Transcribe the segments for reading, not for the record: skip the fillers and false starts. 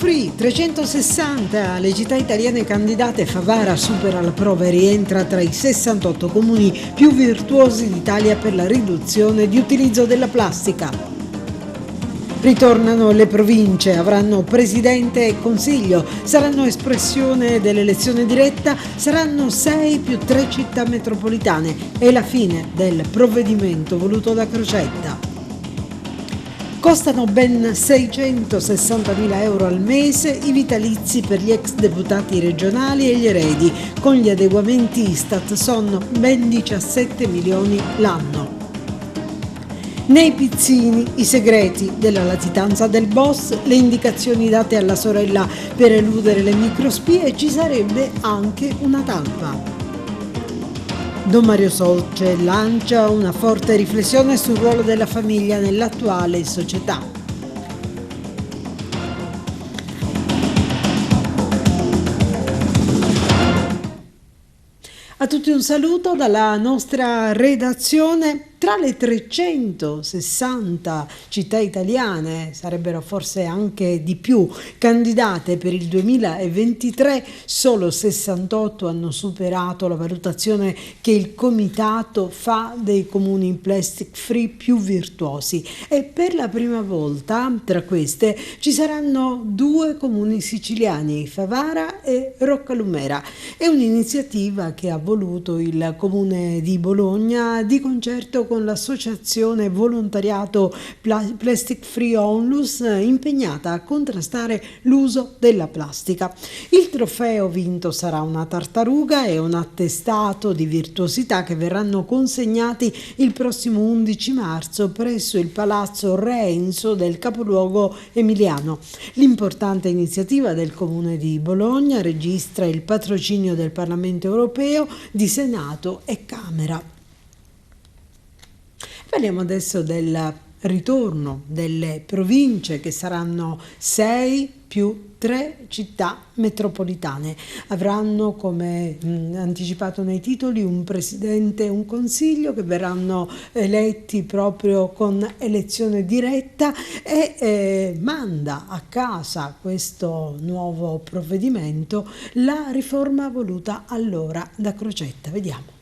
Free 360, le città italiane candidate. Favara supera la prova e rientra tra i 68 comuni più virtuosi d'Italia per la riduzione di utilizzo della plastica. Ritornano le province, avranno presidente e consiglio, saranno espressione dell'elezione diretta, saranno 6 più 3 città metropolitane. È la fine del provvedimento voluto da Crocetta. Costano ben 660.000 euro al mese i vitalizi per gli ex deputati regionali e gli eredi. Con gli adeguamenti Istat sono ben 17 milioni l'anno. Nei pizzini i segreti della latitanza del boss, le indicazioni date alla sorella per eludere le microspie e ci sarebbe anche una talpa. Don Mario Solce lancia una forte riflessione sul ruolo della famiglia nell'attuale società. A tutti un saluto dalla nostra redazione. Tra le 360 città italiane, sarebbero forse anche di più, candidate per il 2023, solo 68 hanno superato la valutazione che il comitato fa dei comuni plastic free più virtuosi e per la prima volta tra queste ci saranno 2 comuni siciliani, Favara e Roccalumera. È un'iniziativa che ha voluto il comune di Bologna di concerto con l'associazione volontariato Plastic Free Onlus, impegnata a contrastare l'uso della plastica. Il trofeo vinto sarà una tartaruga e un attestato di virtuosità che verranno consegnati il prossimo 11 marzo presso il Palazzo Re Enzo del capoluogo emiliano. L'importante iniziativa del Comune di Bologna registra il patrocinio del Parlamento europeo, di Senato e Camera. Parliamo adesso del ritorno delle province, che saranno 6 più 3 città metropolitane. Avranno, come anticipato nei titoli, un presidente e un consiglio che verranno eletti proprio con elezione diretta e manda a casa questo nuovo provvedimento la riforma voluta allora da Crocetta. Vediamo.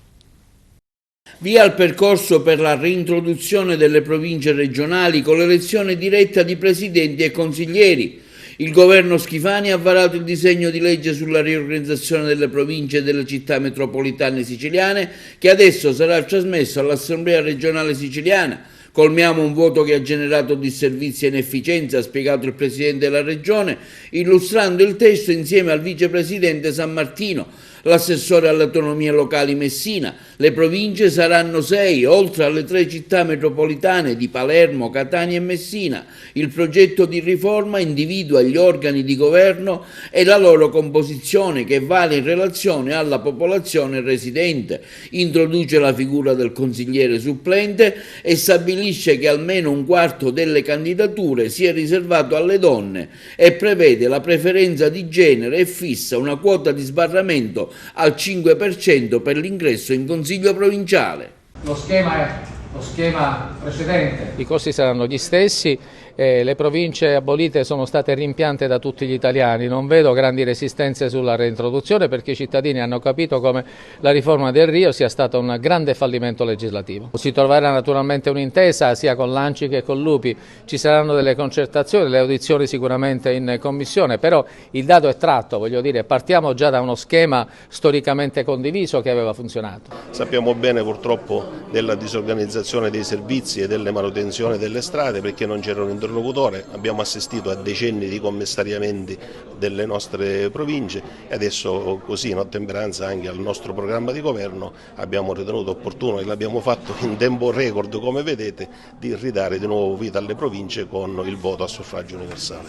Via il percorso per la reintroduzione delle province regionali con l'elezione diretta di presidenti e consiglieri. Il governo Schifani ha varato il disegno di legge sulla riorganizzazione delle province e delle città metropolitane siciliane, che adesso sarà trasmesso all'Assemblea regionale siciliana. Colmiamo un vuoto che ha generato disservizi e inefficienza, ha spiegato il Presidente della Regione, illustrando il testo insieme al Vicepresidente San Martino, l'assessore alle autonomie locali Messina. Le province saranno 6, oltre alle 3 città metropolitane di Palermo, Catania e Messina. Il progetto di riforma individua gli organi di governo e la loro composizione, che vale in relazione alla popolazione residente, introduce la figura del consigliere supplente e stabilisce che almeno un quarto delle candidature sia riservato alle donne e prevede la preferenza di genere e fissa una quota di sbarramento al 5% per l'ingresso in consiglio provinciale. Lo schema precedente. I costi saranno gli stessi. Le province abolite sono state rimpiante da tutti gli italiani, non vedo grandi resistenze sulla reintroduzione perché i cittadini hanno capito come la riforma del Rio sia stata un grande fallimento legislativo. Si troverà naturalmente un'intesa sia con l'ANCI che con l'UPI, ci saranno delle concertazioni, delle audizioni sicuramente in commissione, però il dato è tratto, voglio dire, partiamo già da uno schema storicamente condiviso che aveva funzionato. Sappiamo bene purtroppo della disorganizzazione dei servizi e delle manutenzioni delle strade perché non c'era un interlocutore, abbiamo assistito a decenni di commissariamenti delle nostre province e adesso così in ottemperanza anche al nostro programma di governo abbiamo ritenuto opportuno, e l'abbiamo fatto in tempo record come vedete, di ridare di nuovo vita alle province con il voto a suffragio universale.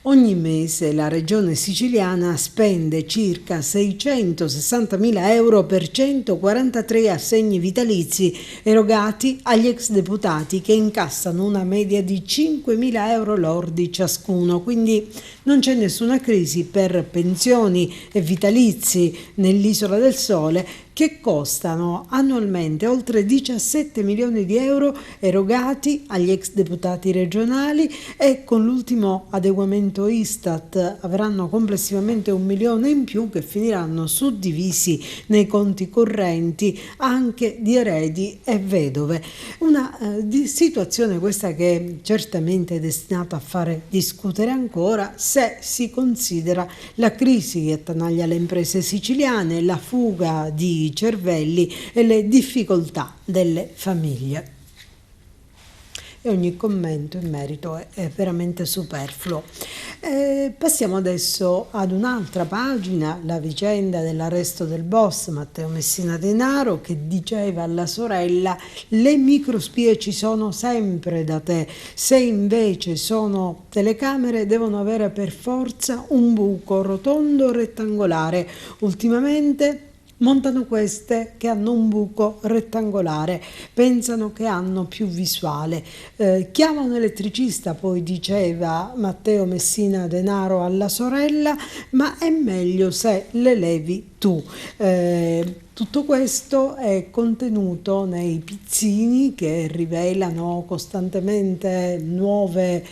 Ogni mese la regione siciliana spende circa 660.000 euro per 143 assegni vitalizi erogati agli ex deputati che incassano una media di 5.000 euro lordi ciascuno, quindi non c'è nessuna crisi per pensioni e vitalizi nell'Isola del Sole che costano annualmente oltre 17 milioni di euro erogati agli ex deputati regionali e con l'ultimo adeguamento Istat avranno complessivamente 1 milione in più che finiranno suddivisi nei conti correnti anche di eredi e vedove. Una situazione questa che certamente è destinata a fare discutere ancora se si considera la crisi che attanaglia le imprese siciliane, la fuga di cervelli e le difficoltà delle famiglie. E ogni commento in merito è veramente superfluo. Passiamo adesso ad un'altra pagina, la vicenda dell'arresto del boss Matteo Messina Denaro, che diceva alla sorella: le microspie ci sono sempre da te, se invece sono telecamere devono avere per forza un buco rotondo o rettangolare. Ultimamente montano queste che hanno un buco rettangolare, pensano che hanno più visuale. Chiama un elettricista, poi diceva Matteo Messina Denaro alla sorella, ma è meglio se le levi tu. Tutto questo è contenuto nei pizzini che rivelano costantemente nuove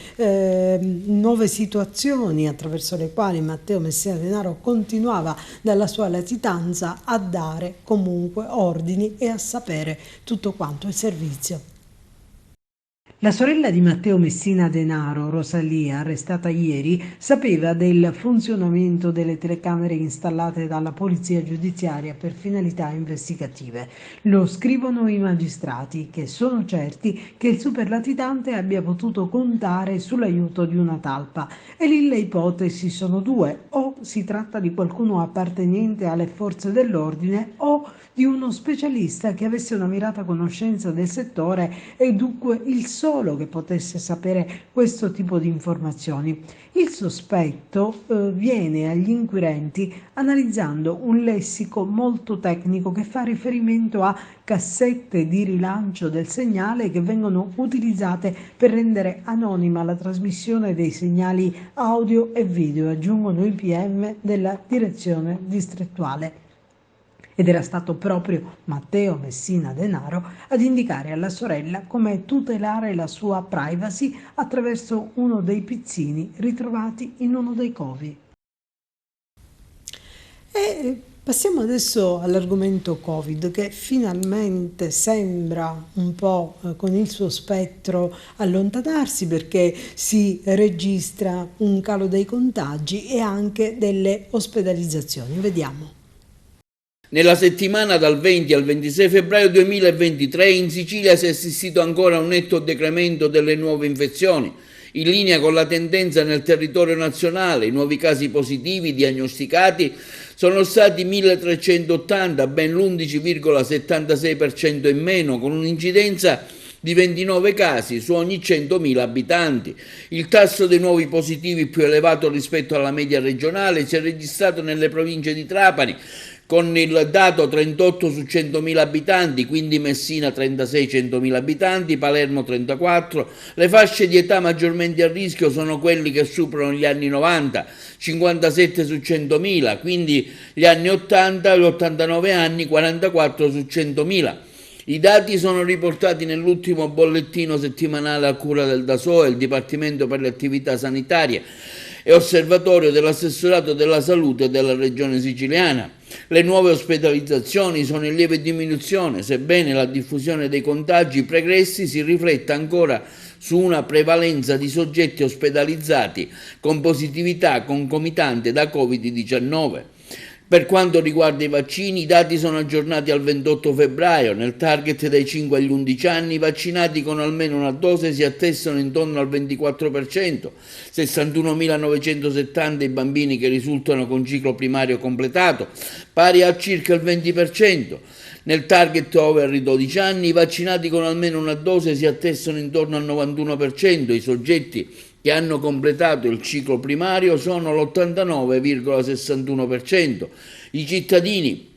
situazioni attraverso le quali Matteo Messina Denaro continuava dalla sua latitanza a dare comunque ordini e a sapere tutto quanto il servizio. La sorella di Matteo Messina Denaro, Rosalia, arrestata ieri, sapeva del funzionamento delle telecamere installate dalla Polizia Giudiziaria per finalità investigative. Lo scrivono i magistrati, che sono certi che il superlatitante abbia potuto contare sull'aiuto di una talpa. E lì le ipotesi sono due: o si tratta di qualcuno appartenente alle forze dell'ordine o di uno specialista che avesse una mirata conoscenza del settore e dunque il solo che potesse sapere questo tipo di informazioni. Il sospetto viene agli inquirenti analizzando un lessico molto tecnico che fa riferimento a cassette di rilancio del segnale che vengono utilizzate per rendere anonima la trasmissione dei segnali audio e video, aggiungono i PM della direzione distrettuale. Ed era stato proprio Matteo Messina Denaro ad indicare alla sorella come tutelare la sua privacy attraverso uno dei pizzini ritrovati in uno dei covi. E passiamo adesso all'argomento Covid, che finalmente sembra un po' con il suo spettro allontanarsi, perché si registra un calo dei contagi e anche delle ospedalizzazioni. Vediamo. Nella settimana dal 20 al 26 febbraio 2023 in Sicilia si è assistito ancora a un netto decremento delle nuove infezioni, in linea con la tendenza nel territorio nazionale. I nuovi casi positivi diagnosticati sono stati 1380, ben l'11,76% in meno, con un'incidenza di 29 casi su ogni 100.000 abitanti. Il tasso dei nuovi positivi più elevato rispetto alla media regionale si è registrato nelle province di Trapani, con il dato 38 su 100.000 abitanti, quindi Messina 36 100.000 abitanti, Palermo 34. Le fasce di età maggiormente a rischio sono quelli che superano gli anni 90, 57 su 100.000, quindi gli anni 80 e gli 89 anni, 44 su 100.000. I dati sono riportati nell'ultimo bollettino settimanale a cura del DASOE, il Dipartimento per le Attività Sanitarie e Osservatorio dell'Assessorato della Salute della Regione Siciliana. Le nuove ospedalizzazioni sono in lieve diminuzione, sebbene la diffusione dei contagi pregressi si rifletta ancora su una prevalenza di soggetti ospedalizzati con positività concomitante da Covid-19. Per quanto riguarda i vaccini, i dati sono aggiornati al 28 febbraio. Nel target dai 5 agli 11 anni, i vaccinati con almeno una dose si attestano intorno al 24%, 61.970 i bambini che risultano con ciclo primario completato, pari a circa il 20%. Nel target over i 12 anni, i vaccinati con almeno una dose si attestano intorno al 91%, i soggetti che hanno completato il ciclo primario sono l'89,61%. I cittadini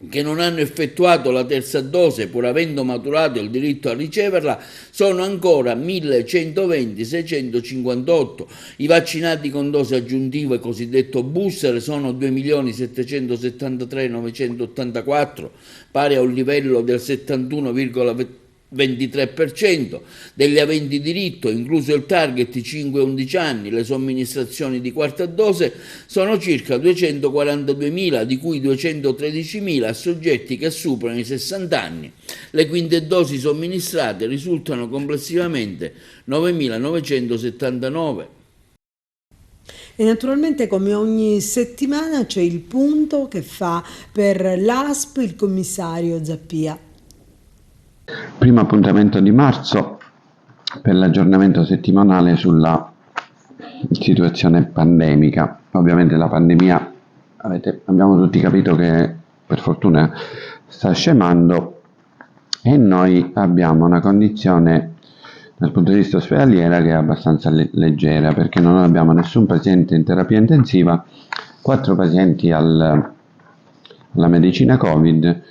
che non hanno effettuato la terza dose pur avendo maturato il diritto a riceverla sono ancora 1120.658. I vaccinati con dose aggiuntive cosiddetto booster sono 2.773.984, pari a un livello del 71,23%. Degli aventi diritto, incluso il target 5-11 anni, le somministrazioni di quarta dose sono circa 242.000, di cui 213.000 a soggetti che superano i 60 anni. Le quinte dosi somministrate risultano complessivamente 9.979. E naturalmente, come ogni settimana, c'è il punto che fa per l'ASP il commissario Zappia. Primo appuntamento di marzo per l'aggiornamento settimanale sulla situazione pandemica. Ovviamente la pandemia, abbiamo tutti capito che per fortuna sta scemando e noi abbiamo una condizione dal punto di vista ospedaliera che è abbastanza leggera, perché non abbiamo nessun paziente in terapia intensiva, 4 pazienti alla medicina Covid,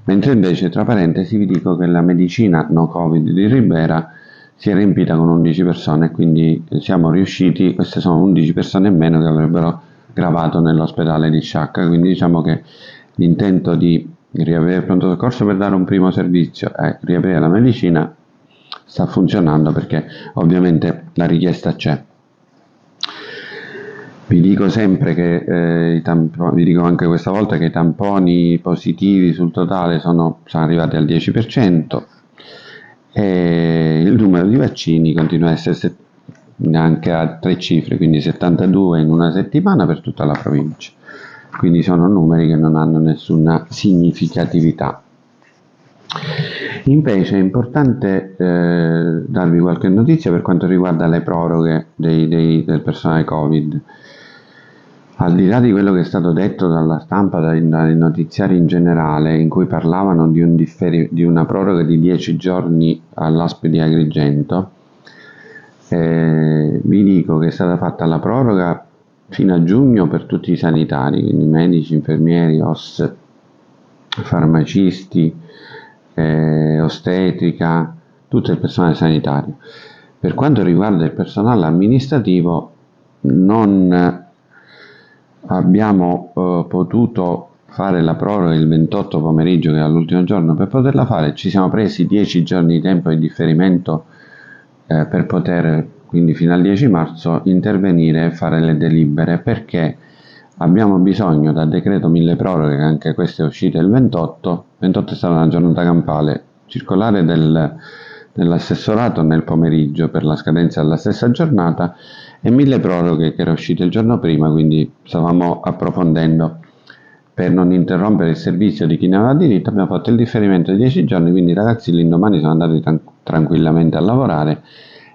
mentre invece, tra parentesi, vi dico che la medicina no Covid di Ribera si è riempita con 11 persone, quindi siamo riusciti, queste sono 11 persone in meno che avrebbero gravato nell'ospedale di Sciacca, quindi diciamo che l'intento di riavere il pronto soccorso per dare un primo servizio e riaprire la medicina sta funzionando, perché ovviamente la richiesta c'è. Vi dico sempre che vi dico anche questa volta che i tamponi positivi sul totale sono arrivati al 10% e il numero di vaccini continua a essere anche a 3 cifre, quindi 72 in una settimana per tutta la provincia. Quindi sono numeri che non hanno nessuna significatività. Invece è importante darvi qualche notizia per quanto riguarda le proroghe del personale Covid. Al di là di quello che è stato detto dalla stampa, dai notiziari in generale, in cui parlavano di una proroga di 10 giorni all'ASP di Agrigento, vi dico che è stata fatta la proroga fino a giugno per tutti i sanitari, quindi medici, infermieri, OS, farmacisti, ostetrica, tutto il personale sanitario. Per quanto riguarda il personale amministrativo, non abbiamo potuto fare la proroga il 28 pomeriggio, che è l'ultimo giorno per poterla fare. Ci siamo presi 10 giorni di tempo di differimento per poter, quindi fino al 10 marzo, intervenire e fare le delibere, perché abbiamo bisogno, da decreto mille proroghe, che anche questo è uscito il 28 è stata una giornata campale, circolare dell'assessorato nel pomeriggio per la scadenza della stessa giornata, e mille proroghe che era uscito il giorno prima, quindi stavamo approfondendo per non interrompere il servizio di chi ne aveva diritto. Abbiamo fatto il differimento di 10 giorni, quindi i ragazzi l'indomani sono andati tranquillamente a lavorare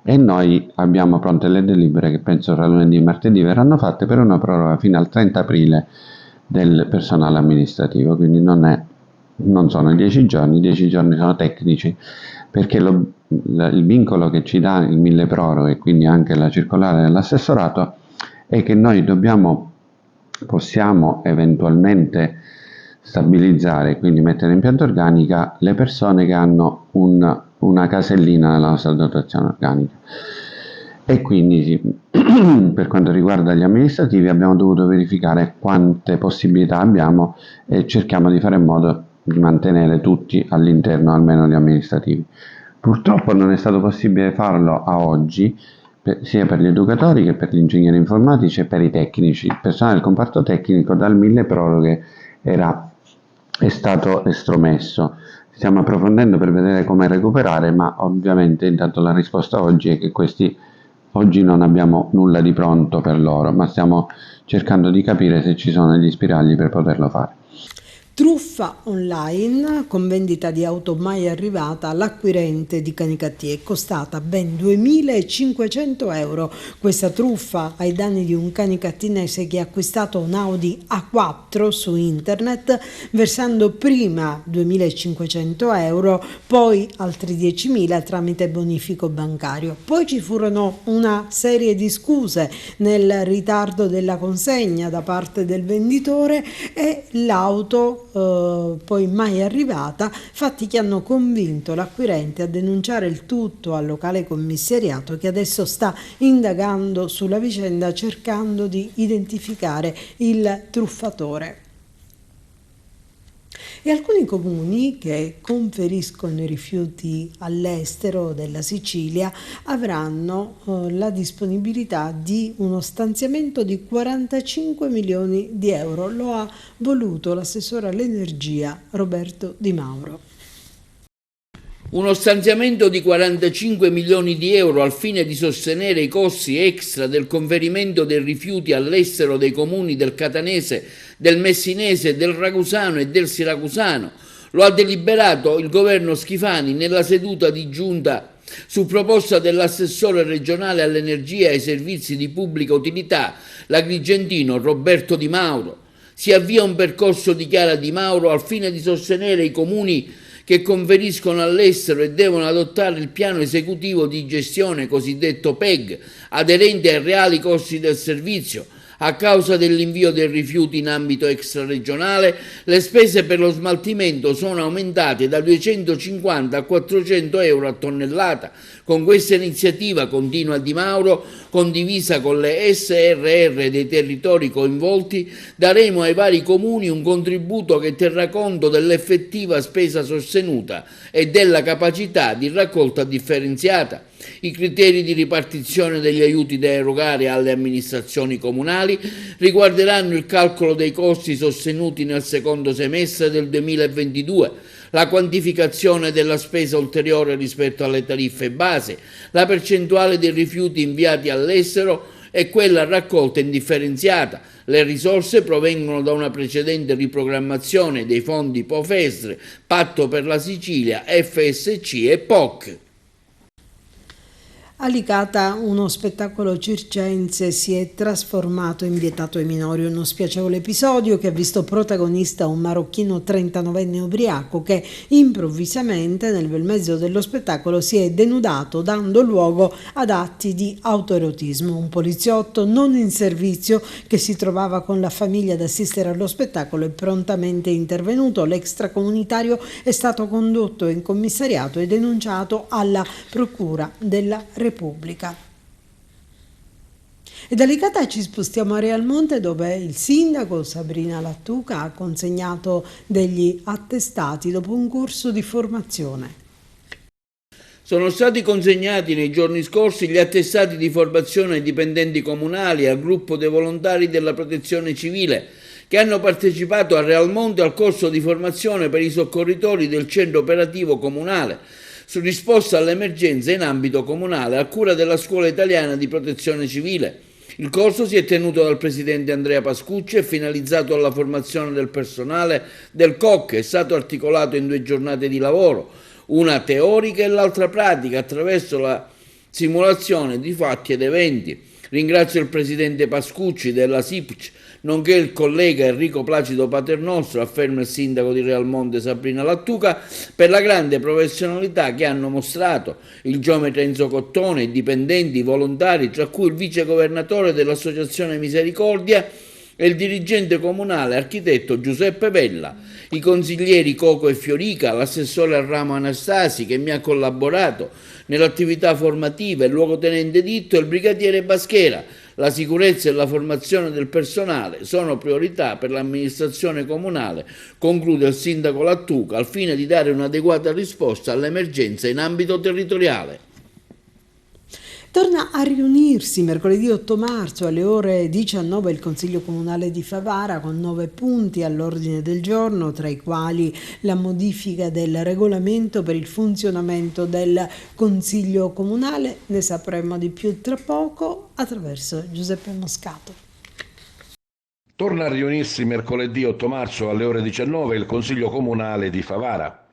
e noi abbiamo pronte le delibere che penso tra lunedì e martedì verranno fatte per una proroga fino al 30 aprile del personale amministrativo, quindi non sono i 10 giorni, i 10 giorni sono tecnici, perché il vincolo che ci dà il mille proroghe e quindi anche la circolare dell'assessorato è che noi possiamo eventualmente stabilizzare, quindi mettere in pianta organica le persone che hanno una casellina nella nostra dotazione organica. E quindi per quanto riguarda gli amministrativi abbiamo dovuto verificare quante possibilità abbiamo e cerchiamo di fare in modo di mantenere tutti all'interno almeno gli amministrativi. Purtroppo non è stato possibile farlo a oggi, sia per gli educatori che per gli ingegneri informatici e per i tecnici. Il personale del comparto tecnico dal mille proroghe è stato estromesso. Stiamo approfondendo per vedere come recuperare, ma ovviamente intanto la risposta oggi è che oggi non abbiamo nulla di pronto per loro, ma stiamo cercando di capire se ci sono gli spiragli per poterlo fare. Truffa online con vendita di auto mai arrivata all'acquirente di Canicattì, è costata ben 2.500 euro. Questa truffa ai danni di un canicattinese che ha acquistato un Audi A4 su internet, versando prima 2.500 euro, poi altri 10.000 tramite bonifico bancario. Poi ci furono una serie di scuse nel ritardo della consegna da parte del venditore e l'auto poi mai arrivata, fatti che hanno convinto l'acquirente a denunciare il tutto al locale commissariato, che adesso sta indagando sulla vicenda cercando di identificare il truffatore. E alcuni comuni che conferiscono i rifiuti all'estero della Sicilia avranno la disponibilità di uno stanziamento di 45 milioni di euro. Lo ha voluto l'assessore all'energia Roberto Di Mauro. Uno stanziamento di 45 milioni di euro al fine di sostenere i costi extra del conferimento dei rifiuti all'estero dei comuni del Catanese, del Messinese, del Ragusano e del Siracusano. Lo ha deliberato il governo Schifani nella seduta di giunta su proposta dell'assessore regionale all'energia e ai servizi di pubblica utilità, l'agrigentino Roberto Di Mauro. Si avvia un percorso, dichiara Di Mauro, al fine di sostenere i comuni che conferiscono all'estero e devono adottare il piano esecutivo di gestione cosiddetto PEG, aderente ai reali costi del servizio. A causa dell'invio dei rifiuti in ambito extraregionale, le spese per lo smaltimento sono aumentate da 250 a 400 euro a tonnellata. Con questa iniziativa, continua Di Mauro, condivisa con le SRR dei territori coinvolti, daremo ai vari comuni un contributo che terrà conto dell'effettiva spesa sostenuta e della capacità di raccolta differenziata. I criteri di ripartizione degli aiuti da erogare alle amministrazioni comunali riguarderanno il calcolo dei costi sostenuti nel secondo semestre del 2022, la quantificazione della spesa ulteriore rispetto alle tariffe base, la percentuale dei rifiuti inviati all'estero e quella raccolta indifferenziata. Le risorse provengono da una precedente riprogrammazione dei fondi POFESR, Patto per la Sicilia, FSC e POC. A Licata uno spettacolo circense si è trasformato in vietato ai minori, uno spiacevole episodio che ha visto protagonista un marocchino 39enne ubriaco che improvvisamente nel bel mezzo dello spettacolo si è denudato, dando luogo ad atti di autoerotismo. Un poliziotto non in servizio che si trovava con la famiglia ad assistere allo spettacolo è prontamente intervenuto. L'extracomunitario è stato condotto in commissariato e denunciato alla Procura della Repubblica. E da Licata ci spostiamo a Realmonte, dove il sindaco Sabrina Lattuca ha consegnato degli attestati dopo un corso di formazione. Sono stati consegnati nei giorni scorsi gli attestati di formazione ai dipendenti comunali e al gruppo dei volontari della Protezione Civile che hanno partecipato a Realmonte al corso di formazione per i soccorritori del centro operativo comunale su risposta all'emergenza in ambito comunale a cura della Scuola Italiana di Protezione Civile. Il corso si è tenuto dal presidente Andrea Pascucci e finalizzato alla formazione del personale del COC. È stato articolato in 2 giornate di lavoro, una teorica e l'altra pratica, attraverso la simulazione di fatti ed eventi. Ringrazio il presidente Pascucci della SIPC, nonché il collega Enrico Placido Paternostro, afferma il sindaco di Realmonte Sabrina Lattuca, per la grande professionalità che hanno mostrato il geometra Enzo Cottone, i dipendenti, i volontari, tra cui il vicegovernatore dell'Associazione Misericordia e il dirigente comunale architetto Giuseppe Vella, i consiglieri Coco e Fiorica, l'assessore al ramo Anastasi che mi ha collaborato nell'attività formativa, il luogotenente Ditto e il brigadiere Baschera. La sicurezza e la formazione del personale sono priorità per l'amministrazione comunale, conclude il sindaco Lattuca, al fine di dare un'adeguata risposta all'emergenza in ambito territoriale. Torna a riunirsi mercoledì 8 marzo alle ore 19 il Consiglio Comunale di Favara con 9 punti all'ordine del giorno, tra i quali la modifica del regolamento per il funzionamento del Consiglio Comunale. Ne sapremo di più tra poco attraverso Giuseppe Moscato. Torna a riunirsi mercoledì 8 marzo alle ore 19 il Consiglio Comunale di Favara.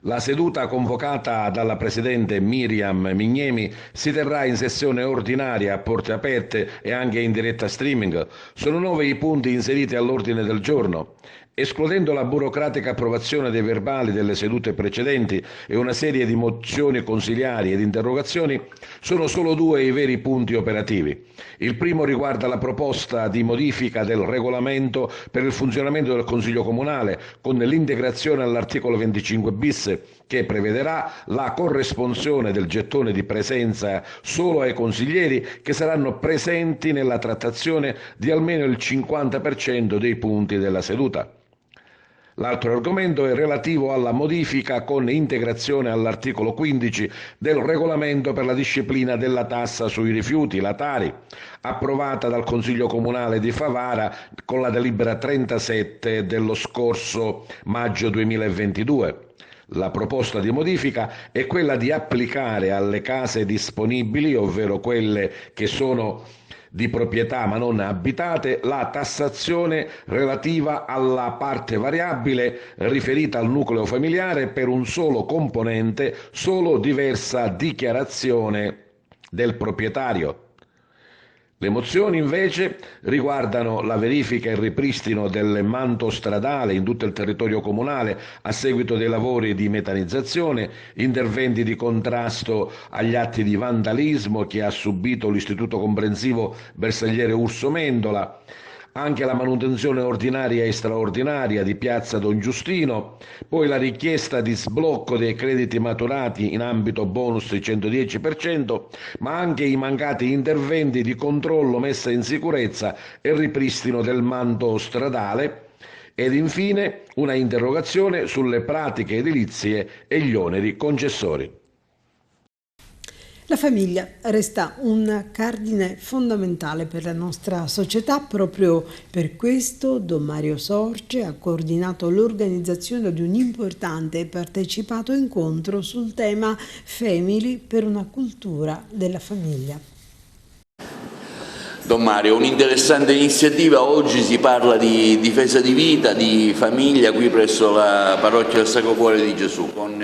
La seduta convocata dalla Presidente Miriam Mignemi si terrà in sessione ordinaria a porte aperte e anche in diretta streaming. Sono 9 i punti inseriti all'ordine del giorno. Escludendo la burocratica approvazione dei verbali delle sedute precedenti e una serie di mozioni consiliari ed interrogazioni, sono solo 2 i veri punti operativi. Il primo riguarda la proposta di modifica del regolamento per il funzionamento del Consiglio Comunale, con l'integrazione all'articolo 25 bis che prevederà la corresponsione del gettone di presenza solo ai consiglieri che saranno presenti nella trattazione di almeno il 50% dei punti della seduta. L'altro argomento è relativo alla modifica con integrazione all'articolo 15 del regolamento per la disciplina della tassa sui rifiuti, la Tari, approvata dal Consiglio Comunale di Favara con la delibera 37 dello scorso maggio 2022. La proposta di modifica è quella di applicare alle case disponibili, ovvero quelle che sono di proprietà ma non abitate, la tassazione relativa alla parte variabile riferita al nucleo familiare per un solo componente, solo diversa dichiarazione del proprietario. Le mozioni invece riguardano la verifica e il ripristino del manto stradale in tutto il territorio comunale a seguito dei lavori di metanizzazione, interventi di contrasto agli atti di vandalismo che ha subito l'Istituto Comprensivo Bersagliere Urso Mendola, anche la manutenzione ordinaria e straordinaria di Piazza Don Giustino, poi la richiesta di sblocco dei crediti maturati in ambito bonus 110%, ma anche i mancati interventi di controllo, messa in sicurezza e ripristino del manto stradale, ed infine una interrogazione sulle pratiche edilizie e gli oneri concessori. La famiglia resta un cardine fondamentale per la nostra società, proprio per questo Don Mario Sorge ha coordinato l'organizzazione di un importante e partecipato incontro sul tema Family per una cultura della famiglia. Don Mario, un'interessante iniziativa, oggi si parla di difesa di vita, di famiglia qui presso la parrocchia del Sacro Cuore di Gesù, con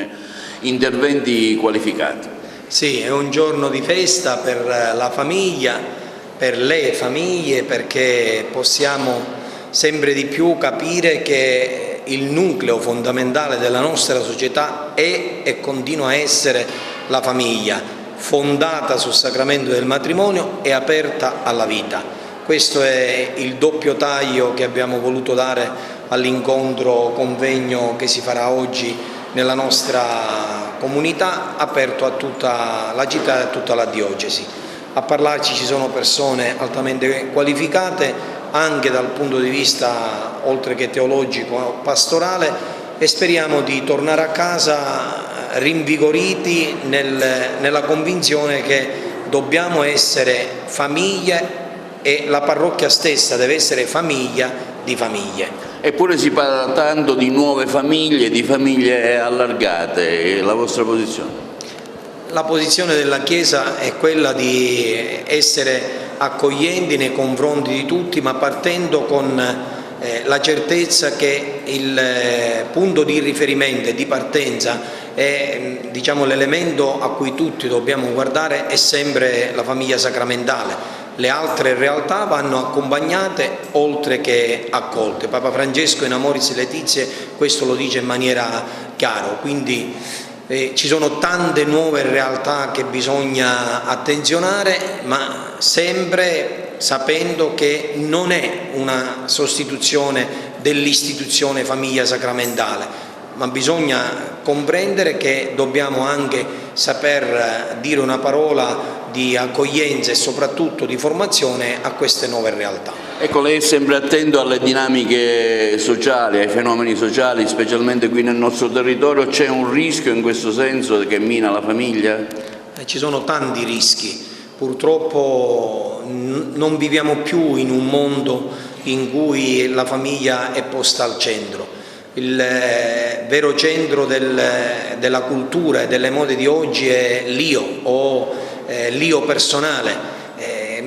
interventi qualificati. Sì, è un giorno di festa per la famiglia, per le famiglie, perché possiamo sempre di più capire che il nucleo fondamentale della nostra società è e continua a essere la famiglia, fondata sul sacramento del matrimonio e aperta alla vita. Questo è il doppio taglio che abbiamo voluto dare all'incontro convegno che si farà oggi nella nostra comunità, aperto a tutta la città e a tutta la diocesi. A parlarci ci sono persone altamente qualificate anche dal punto di vista oltre che teologico, pastorale, e speriamo di tornare a casa rinvigoriti nella convinzione che dobbiamo essere famiglie e la parrocchia stessa deve essere famiglia di famiglie. Eppure si parla tanto di nuove famiglie, di famiglie allargate. La vostra posizione? La posizione della Chiesa è quella di essere accoglienti nei confronti di tutti, ma partendo con la certezza che il punto di riferimento e di partenza è, diciamo, l'elemento a cui tutti dobbiamo guardare è sempre la famiglia sacramentale. Le altre realtà vanno accompagnate oltre che accolte. Papa Francesco in Amoris Laetitia questo lo dice in maniera chiara, quindi ci sono tante nuove realtà che bisogna attenzionare, ma sempre sapendo che non è una sostituzione dell'istituzione famiglia sacramentale, ma bisogna comprendere che dobbiamo anche saper dire una parola di accoglienza e soprattutto di formazione a queste nuove realtà. Ecco, lei è sempre attento alle dinamiche sociali, ai fenomeni sociali, specialmente qui nel nostro territorio. C'è un rischio in questo senso che mina la famiglia? Ci sono tanti rischi. Purtroppo non viviamo più in un mondo in cui la famiglia è posta al centro. Il vero centro della cultura e delle mode di oggi è l'io o l'io personale,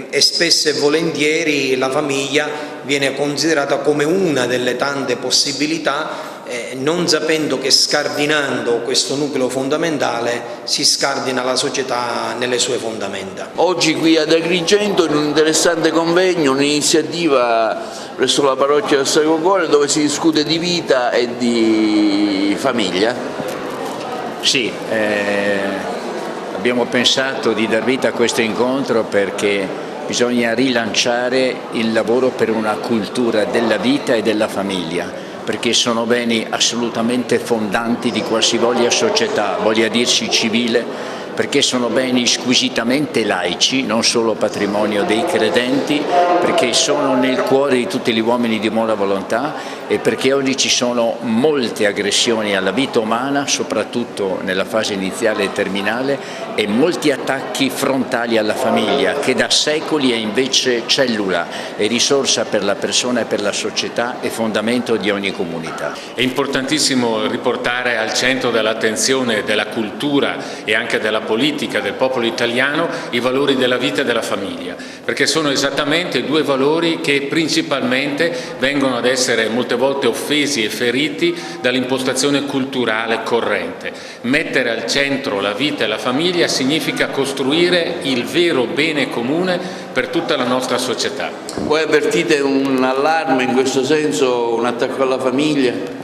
e spesso e volentieri la famiglia viene considerata come una delle tante possibilità, non sapendo che scardinando questo nucleo fondamentale si scardina la società nelle sue fondamenta. Oggi qui ad Agrigento in un interessante convegno, un'iniziativa presso la parrocchia del Sacro Cuore dove si discute di vita e di famiglia. Sì, abbiamo pensato di dar vita a questo incontro perché bisogna rilanciare il lavoro per una cultura della vita e della famiglia, perché sono beni assolutamente fondanti di qualsivoglia società, voglia dirsi civile, perché sono beni squisitamente laici, non solo patrimonio dei credenti, perché sono nel cuore di tutti gli uomini di buona volontà e perché oggi ci sono molte aggressioni alla vita umana, soprattutto nella fase iniziale e terminale, e molti attacchi frontali alla famiglia, che da secoli è invece cellula e risorsa per la persona e per la società e fondamento di ogni comunità. È importantissimo riportare al centro dell'attenzione della cultura e anche della politica del popolo italiano i valori della vita e della famiglia, perché sono esattamente due valori che principalmente vengono ad essere molte volte offesi e feriti dall'impostazione culturale corrente. Mettere al centro la vita e la famiglia significa costruire il vero bene comune per tutta la nostra società. Voi avvertite un allarme in questo senso, un attacco alla famiglia?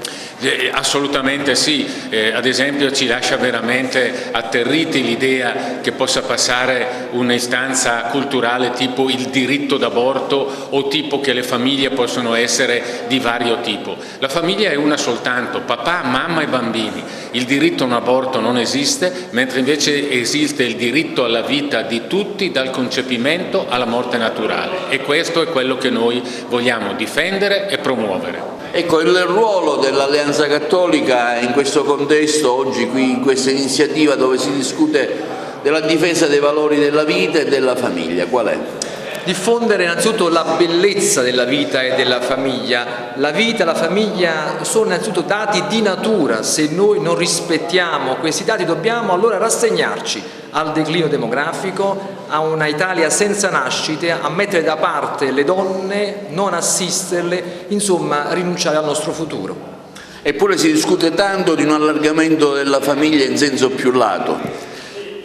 Assolutamente sì, ad esempio ci lascia veramente atterriti l'idea che possa passare un'istanza culturale tipo il diritto d'aborto o tipo che le famiglie possono essere di vario tipo. La famiglia è una soltanto, papà, mamma e bambini. Il diritto a un aborto non esiste, mentre invece esiste il diritto alla vita di tutti dal concepimento alla morte naturale, e questo è quello che noi vogliamo difendere e promuovere. Ecco, il ruolo dell'Alleanza Cattolica in questo contesto, oggi qui in questa iniziativa dove si discute della difesa dei valori della vita e della famiglia, qual è? Diffondere innanzitutto la bellezza della vita e della famiglia. La vita e la famiglia sono innanzitutto dati di natura. Se noi non rispettiamo questi dati dobbiamo allora rassegnarci al declino demografico, a una Italia senza nascite, a mettere da parte le donne, non assisterle, insomma rinunciare al nostro futuro. Eppure si discute tanto di un allargamento della famiglia in senso più lato.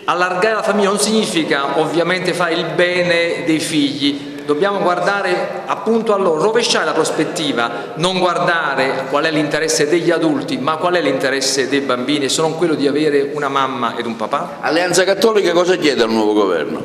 Allargare la famiglia non significa ovviamente fare il bene dei figli, dobbiamo guardare appunto a loro, rovesciare la prospettiva, non guardare qual è l'interesse degli adulti, ma qual è l'interesse dei bambini, se non quello di avere una mamma ed un papà. Alleanza Cattolica cosa chiede al nuovo governo?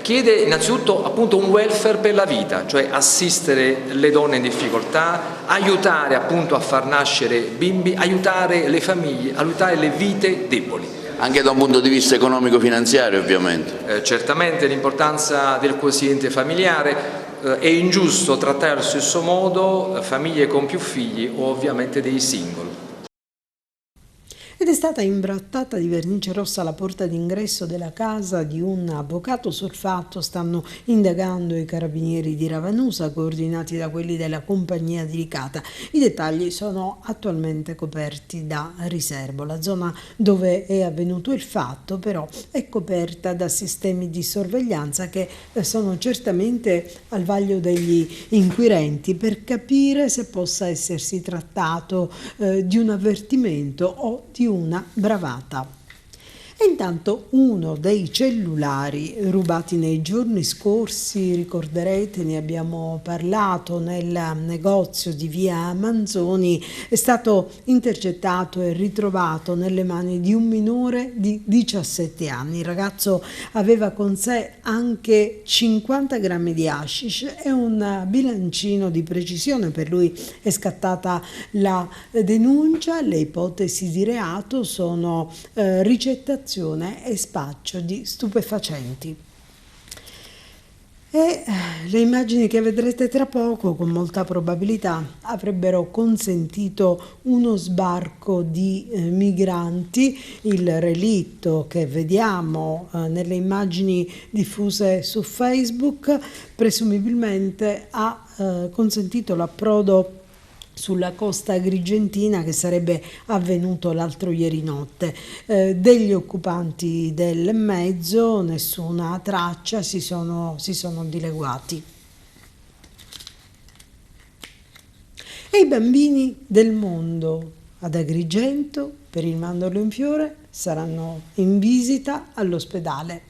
Chiede innanzitutto appunto un welfare per la vita, cioè assistere le donne in difficoltà, aiutare appunto a far nascere bimbi, aiutare le famiglie, aiutare le vite deboli. Anche da un punto di vista economico-finanziario ovviamente. Certamente l'importanza del quoziente familiare, è ingiusto trattare allo stesso modo famiglie con più figli o ovviamente dei single. Ed è stata imbrattata di vernice rossa la porta d'ingresso della casa di un avvocato. Sul fatto stanno indagando i carabinieri di Ravanusa, coordinati da quelli della compagnia di Licata. I dettagli sono attualmente coperti da riservo. La zona dove è avvenuto il fatto però è coperta da sistemi di sorveglianza che sono certamente al vaglio degli inquirenti per capire se possa essersi trattato di un avvertimento o di una bravata. E intanto uno dei cellulari rubati nei giorni scorsi, ricorderete, ne abbiamo parlato nel negozio di via Manzoni, è stato intercettato e ritrovato nelle mani di un minore di 17 anni. Il ragazzo aveva con sé anche 50 grammi di hashish e un bilancino di precisione. Per lui è scattata la denuncia. Le ipotesi di reato sono ricettazione e spaccio di stupefacenti. E le immagini che vedrete tra poco con molta probabilità avrebbero consentito uno sbarco di migranti. Il relitto che vediamo nelle immagini diffuse su Facebook presumibilmente ha consentito l'approdo sulla costa agrigentina, che sarebbe avvenuto l'altro ieri notte. Degli occupanti del mezzo nessuna traccia, si sono dileguati. e i bambini del mondo ad Agrigento per il Mandorlo in Fiore saranno in visita all'ospedale.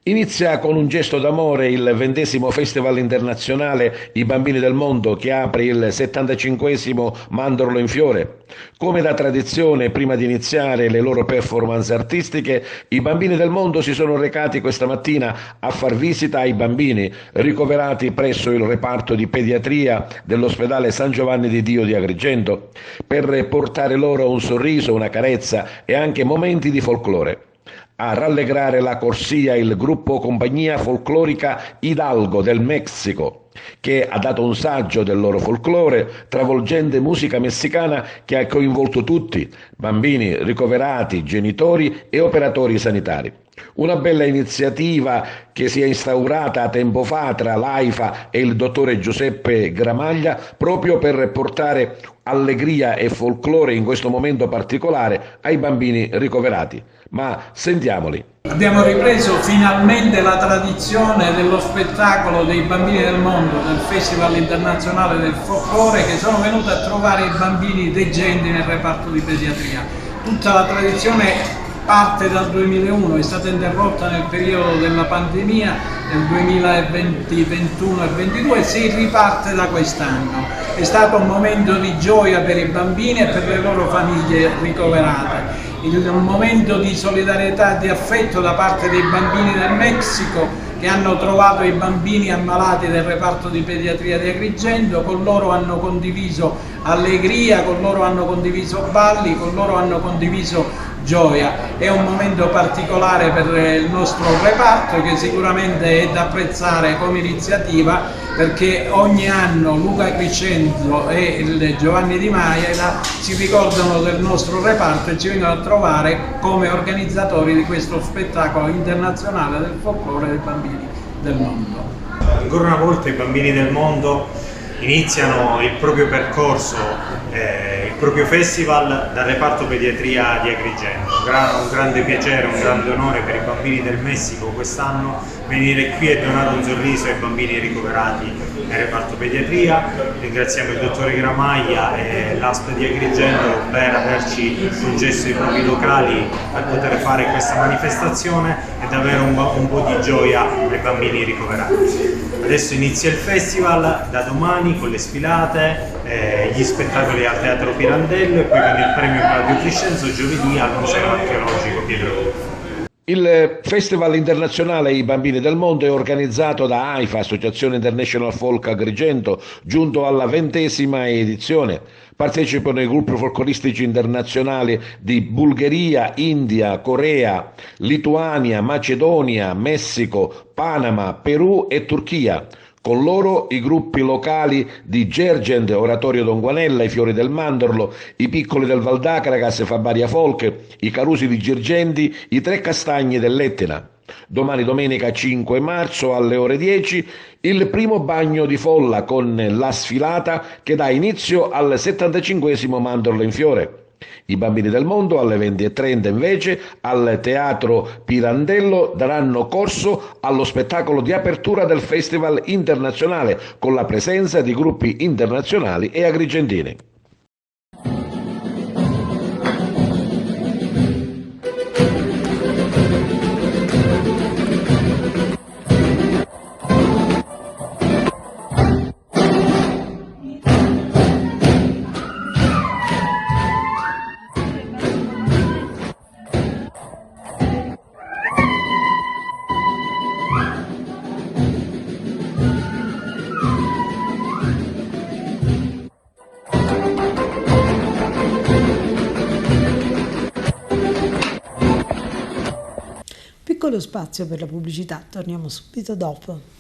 Inizia con un gesto d'amore il 20° Festival internazionale I Bambini del Mondo, che apre il 75° Mandorlo in Fiore. Come da tradizione, prima di iniziare le loro performance artistiche, i Bambini del Mondo si sono recati questa mattina a far visita ai bambini ricoverati presso il reparto di pediatria dell'ospedale San Giovanni di Dio di Agrigento, per portare loro un sorriso, una carezza e anche momenti di folklore. A rallegrare la corsia il gruppo Compagnia Folclorica Hidalgo del Messico, che ha dato un saggio del loro folklore, travolgente musica messicana che ha coinvolto tutti, bambini ricoverati, genitori e operatori sanitari. Una bella iniziativa che si è instaurata tempo fa tra l'AIFA e il dottore Giuseppe Gramaglia proprio per portare allegria e folklore in questo momento particolare ai bambini ricoverati. Ma sentiamoli. Abbiamo ripreso finalmente la tradizione dello spettacolo dei Bambini del Mondo, del Festival internazionale del folklore, che sono venuti a trovare i bambini degenti nel reparto di pediatria. Tutta la tradizione parte dal 2001, è stata interrotta nel periodo della pandemia nel 2020, 21 e 22 e si riparte da quest'anno. È stato un momento di gioia per i bambini e per le loro famiglie ricoverate. Un momento di solidarietà e di affetto da parte dei bambini del Messico, che hanno trovato i bambini ammalati del reparto di pediatria di Agrigento, con loro hanno condiviso allegria, con loro hanno condiviso balli, con loro hanno condiviso gioia. È un momento particolare per il nostro reparto, che sicuramente è da apprezzare come iniziativa, perché ogni anno Luca Crescenzo e il Giovanni Di Maia si ricordano del nostro reparto e ci vengono a trovare come organizzatori di questo spettacolo internazionale del folklore dei bambini del mondo. Ancora una volta i bambini del mondo iniziano il proprio percorso, il proprio festival dal reparto pediatria di Agrigento. Un grande piacere, un grande onore per i bambini del Messico quest'anno venire qui e donare un sorriso ai bambini ricoverati nel reparto pediatria. Ringraziamo il dottore Gramaglia e l'ASP di Agrigento per averci concesso i propri locali per poter fare questa manifestazione e davvero un po' di gioia ai bambini ricoverati. Adesso inizia il festival da domani con le sfilate, gli spettacoli al Teatro Pirandello e poi con il premio Claudio Crescenzo giovedì al Museo Archeologico Pietro Ruffo. Il Festival internazionale I Bambini del Mondo è organizzato da AIFA, Associazione International Folk Agrigento, giunto alla 20ª edizione. Partecipano i gruppi folcloristici internazionali di Bulgaria, India, Corea, Lituania, Macedonia, Messico, Panama, Perù e Turchia. Con loro i gruppi locali di Gergent, Oratorio Donguanella, i Fiori del Mandorlo, i Piccoli del Valdacragas, Fabaria Folk, i Carusi di Girgenti, i Tre Castagni dell'Etna. Domani domenica 5 marzo alle ore 10 il primo bagno di folla con la sfilata che dà inizio al 75° Mandorlo in Fiore. I Bambini del Mondo alle 20:30 invece al Teatro Pirandello daranno corso allo spettacolo di apertura del Festival internazionale con la presenza di gruppi internazionali e agrigentini. Piccolo spazio per la pubblicità, torniamo subito dopo.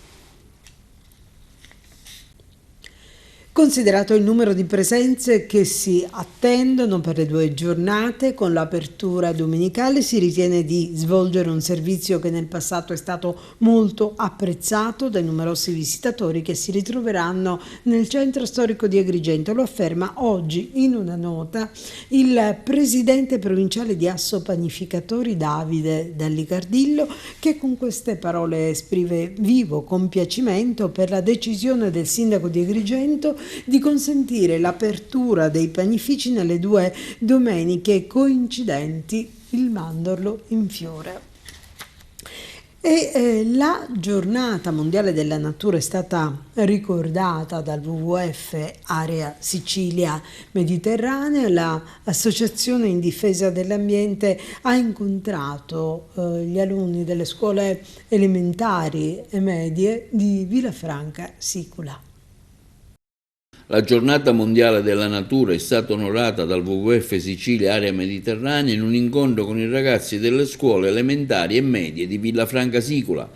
Considerato il numero di presenze che si attendono per le 2 giornate, con l'apertura domenicale si ritiene di svolgere un servizio che nel passato è stato molto apprezzato dai numerosi visitatori che si ritroveranno nel centro storico di Agrigento. Lo afferma oggi in una nota il presidente provinciale di Assopanificatori Davide Dallicardillo, che con queste parole esprime vivo compiacimento per la decisione del sindaco di Agrigento di consentire l'apertura dei panifici nelle 2 domeniche coincidenti il mandorlo in fiore. La giornata mondiale della natura è stata ricordata dal WWF Area Sicilia Mediterranea. L'Associazione in difesa dell'ambiente ha incontrato gli alunni delle scuole elementari e medie di Villafranca Sicula. La giornata mondiale della natura è stata onorata dal WWF Sicilia Area Mediterranea in un incontro con i ragazzi delle scuole elementari e medie di Villafranca Sicula,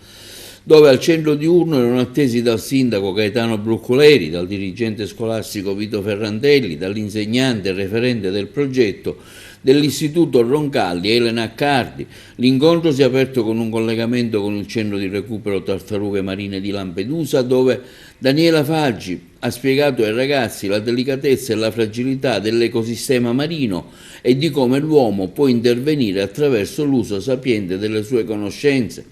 dove al centro diurno erano attesi dal sindaco Gaetano Bruccoleri, dal dirigente scolastico Vito Ferrantelli, dall'insegnante e referente del progetto dell'Istituto Roncalli Elena Accardi. L'incontro si è aperto con un collegamento con il centro di recupero tartarughe marine di Lampedusa, dove Daniela Faggi ha spiegato ai ragazzi la delicatezza e la fragilità dell'ecosistema marino e di come l'uomo può intervenire attraverso l'uso sapiente delle sue conoscenze.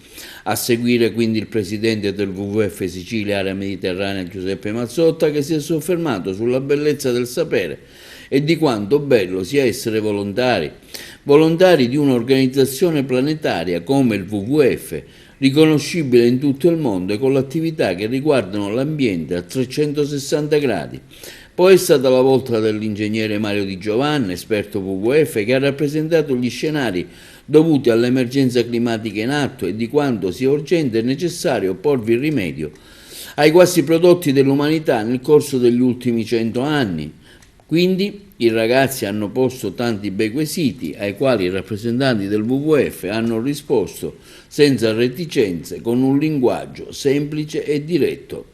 A seguire quindi il presidente del WWF Sicilia Area Mediterranea Giuseppe Mazzotta, che si è soffermato sulla bellezza del sapere e di quanto bello sia essere volontari di un'organizzazione planetaria come il WWF, riconoscibile in tutto il mondo e con attività che riguardano l'ambiente a 360 gradi. Poi è stata la volta dell'ingegnere Mario Di Giovanni, esperto WWF, che ha rappresentato gli scenari dovuti all'emergenza climatica in atto e di quanto sia urgente e necessario porvi rimedio ai guasti prodotti dell'umanità nel corso degli ultimi 100 anni. Quindi i ragazzi hanno posto tanti bei quesiti ai quali i rappresentanti del WWF hanno risposto senza reticenze, con un linguaggio semplice e diretto.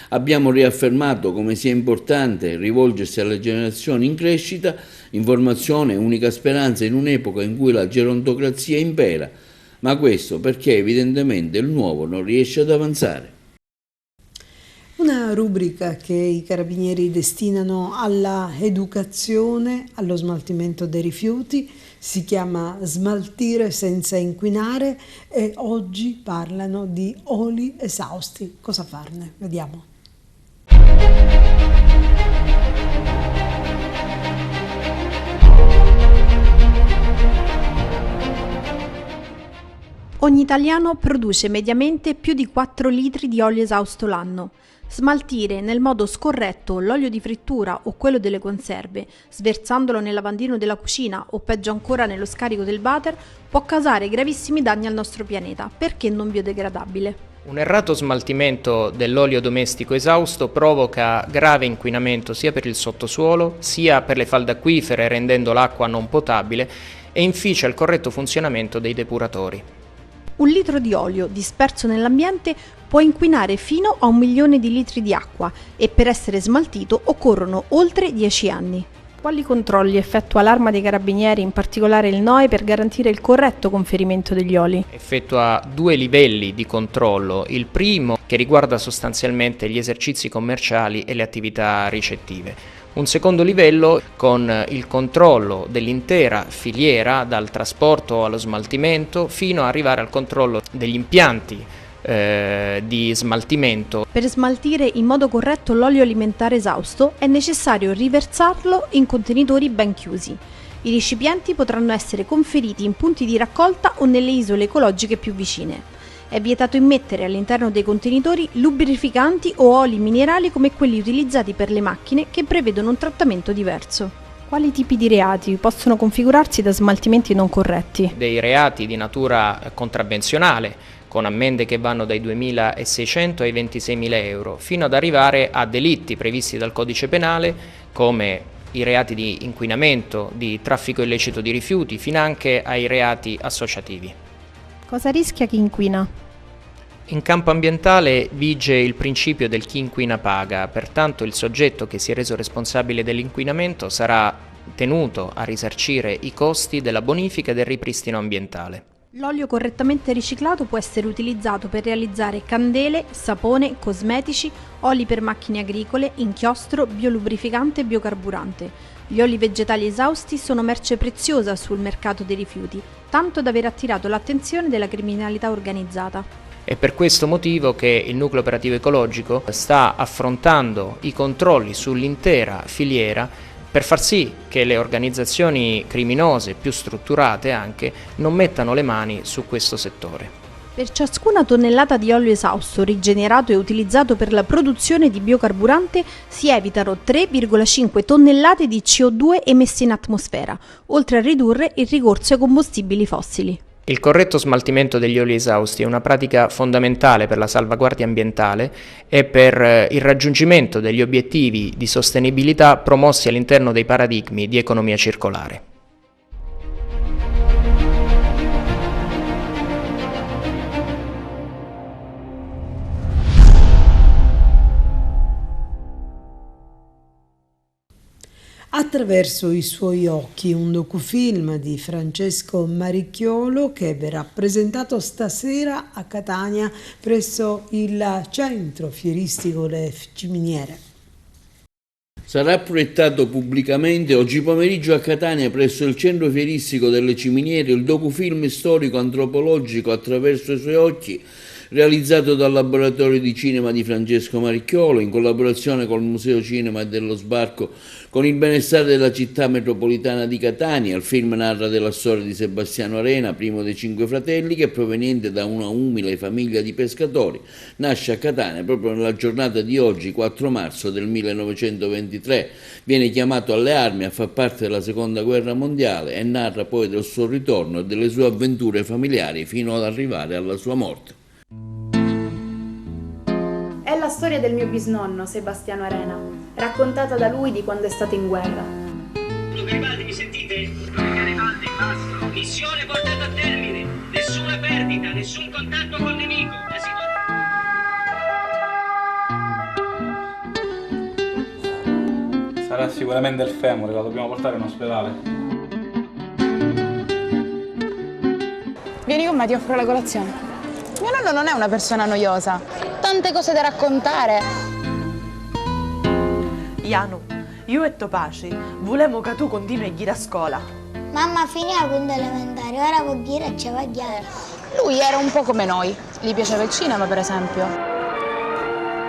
Abbiamo riaffermato come sia importante rivolgersi alle generazioni in crescita. Informazione è unica speranza in un'epoca in cui la gerontocrazia impera, ma questo perché evidentemente il nuovo non riesce ad avanzare. Una rubrica che i carabinieri destinano alla educazione, allo smaltimento dei rifiuti, si chiama Smaltire senza inquinare e oggi parlano di oli esausti. Cosa farne? Vediamo. Ogni italiano produce mediamente più di 4 litri di olio esausto l'anno. Smaltire nel modo scorretto l'olio di frittura o quello delle conserve, sversandolo nel lavandino della cucina o peggio ancora nello scarico del water, può causare gravissimi danni al nostro pianeta, perché non biodegradabile. Un errato smaltimento dell'olio domestico esausto provoca grave inquinamento sia per il sottosuolo, sia per le falde acquifere, rendendo l'acqua non potabile, e inficia il corretto funzionamento dei depuratori. 1 litro di olio disperso nell'ambiente può inquinare fino a 1 milione di litri di acqua e per essere smaltito occorrono oltre 10 anni. Quali controlli effettua l'Arma dei Carabinieri, in particolare il NOE, per garantire il corretto conferimento degli oli? Effettua 2 livelli di controllo. Il primo, che riguarda sostanzialmente gli esercizi commerciali e le attività ricettive. Un secondo livello con il controllo dell'intera filiera, dal trasporto allo smaltimento, fino ad arrivare al controllo degli impianti di smaltimento. Per smaltire in modo corretto l'olio alimentare esausto è necessario riversarlo in contenitori ben chiusi. I recipienti potranno essere conferiti in punti di raccolta o nelle isole ecologiche più vicine. È vietato immettere all'interno dei contenitori lubrificanti o oli minerali come quelli utilizzati per le macchine, che prevedono un trattamento diverso. Quali tipi di reati possono configurarsi da smaltimenti non corretti? Dei reati di natura contravvenzionale, con ammende che vanno dai 2.600 ai 26.000 euro, fino ad arrivare a delitti previsti dal codice penale come i reati di inquinamento, di traffico illecito di rifiuti, finanche ai reati associativi. Cosa rischia chi inquina? In campo ambientale vige il principio del chi inquina paga, pertanto il soggetto che si è reso responsabile dell'inquinamento sarà tenuto a risarcire i costi della bonifica e del ripristino ambientale. L'olio correttamente riciclato può essere utilizzato per realizzare candele, sapone, cosmetici, oli per macchine agricole, inchiostro, biolubrificante e biocarburante. Gli oli vegetali esausti sono merce preziosa sul mercato dei rifiuti, tanto da aver attirato l'attenzione della criminalità organizzata. È per questo motivo che il Nucleo Operativo Ecologico sta affrontando i controlli sull'intera filiera per far sì che le organizzazioni criminose più strutturate anche non mettano le mani su questo settore. Per ciascuna tonnellata di olio esausto rigenerato e utilizzato per la produzione di biocarburante si evitano 3,5 tonnellate di CO2 emesse in atmosfera, oltre a ridurre il ricorso ai combustibili fossili. Il corretto smaltimento degli oli esausti è una pratica fondamentale per la salvaguardia ambientale e per il raggiungimento degli obiettivi di sostenibilità promossi all'interno dei paradigmi di economia circolare. Attraverso i suoi occhi, un docufilm di Francesco Maricchiolo che verrà presentato stasera a Catania presso il centro fieristico Le Ciminiere. Sarà proiettato pubblicamente oggi pomeriggio a Catania presso il centro fieristico delle Ciminiere il docufilm storico-antropologico Attraverso i suoi occhi, realizzato dal Laboratorio di Cinema di Francesco Maricchiolo in collaborazione col Museo Cinema e dello Sbarco con il benessere della città metropolitana di Catania. Il film narra della storia di Sebastiano Arena, primo dei 5 fratelli, che proveniente da una umile famiglia di pescatori nasce a Catania proprio nella giornata di oggi, 4 marzo del 1923. Viene chiamato alle armi a far parte della Seconda Guerra Mondiale e narra poi del suo ritorno e delle sue avventure familiari fino ad arrivare alla sua morte. È la storia del mio bisnonno, Sebastiano Arena, raccontata da lui di quando è stato in guerra. Garibaldi, mi sentite? Garibaldi, basso. Missione portata a termine. Nessuna perdita, nessun contatto col nemico. Sarà sicuramente il femore, la dobbiamo portare in ospedale. Vieni con me, ti offro la colazione. Mio nonno non è una persona noiosa, tante cose da raccontare. Janu, io e Topaci volevamo che tu continui a andare a scuola. Mamma finì la quinta elementare, ora vuol dire che ci va a chiare. Lui era un po' come noi, gli piaceva il cinema per esempio.